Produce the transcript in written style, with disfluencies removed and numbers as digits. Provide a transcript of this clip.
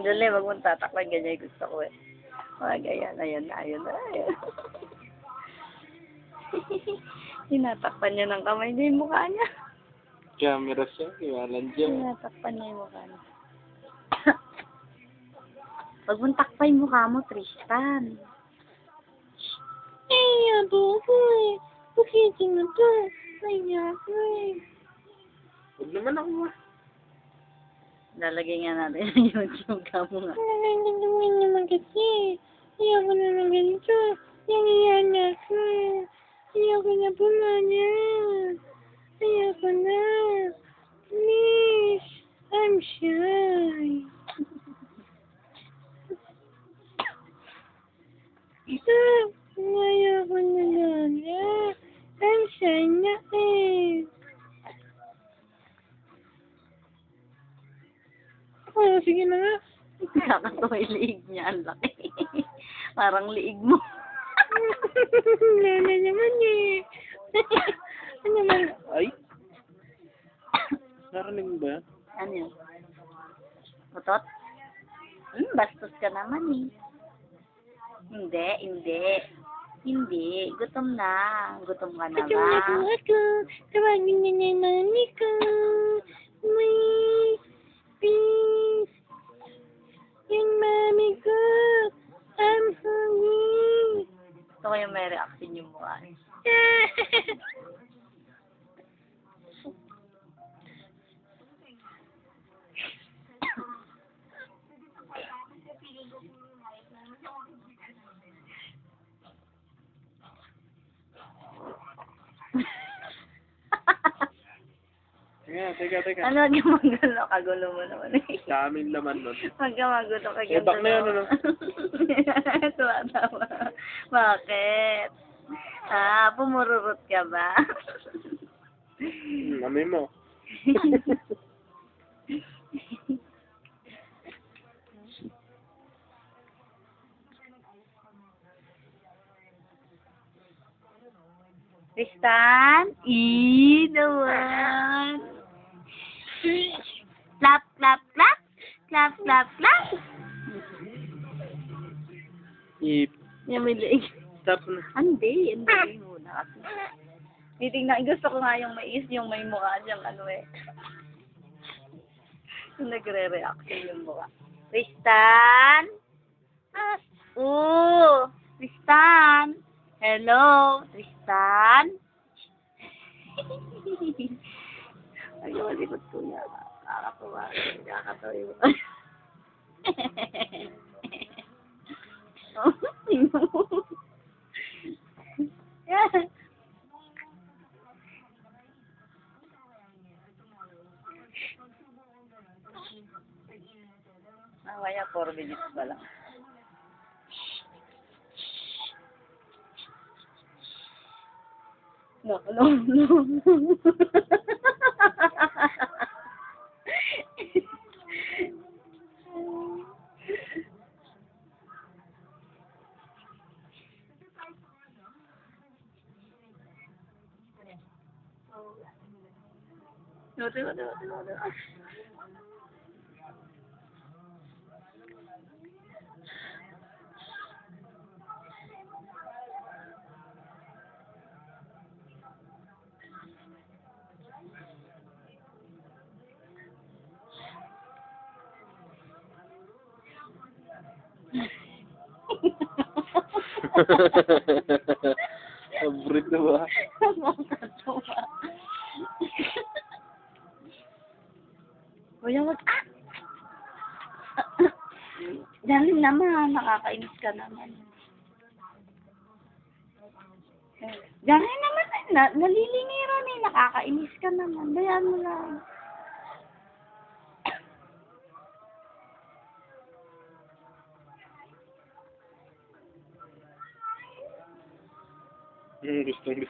Dali, wag mong tatakpan, ganyan yung gusto ko eh. Wag, ayan, ayan, ayan, ayan. Tinatakpan niya ng kamay niya yung mukha niya. Camera siya, iwanan dyan. Tinatakpan niya yung mukha niya. Wag mong takpan yung mukha mo, Tristan. Ay, abo ko eh. Bakit mo to? Ay, ako eh. Huwag naman ako ah. Lalagay nga natin yung YouTube ka mo nga. Nagagawin naman kasi. Ayoko na ng ganito. Nangiyan na ako. Ayoko na pumana. Ayoko na. Please. I'm shy. Ayoko na Lola. I'm shy na eh. Oh, sige na nga. Kakatawa yung liig niya, ang laki. Parang liig mo. Lola naman eh. Ano naman? Ay? Narinig mo ba yan? Ano yun? Utot? Bastos ka naman eh. Hindi, hindi. Hindi. Gutom na. Gutom ka na Ito ba? na po ako. Tawagin niya na yung mami ko. Please. Please. Yung mami ko. I'm hungry. Gusto ko yung may reaction yung mukha. Teka. Ano, huwag yung magulo. Kagulo mo naman eh. Daming laman nun. Huwag ka magulo. Eh, back na yun, ano? Tuwa-tawa. Bakit? Pumururot ka ba? Amoy mo. Tristan? Naman. Clap, clap, clap. Clap, clap, clap. Ip. Yan may liig. Stop na. Hindi muna kasi. Titignan, gusto ko nga yung mais, yung may mukha siyang ano eh. Yung nagre-reaction yung mukha. Tristan? Tristan? Hello? Tristan? Ay, malikot ko niya. Nakakatawa. Nakakatawa yung mukha. Kaya 4 minutes pa lang. No. No. Abrit na ba? Nakakatawa. Kuya, wag. Dali naman, nakakainis ka naman. Dali naman, nalilingiran eh, nakakainis ka naman. Bayaan mo lang. Gustong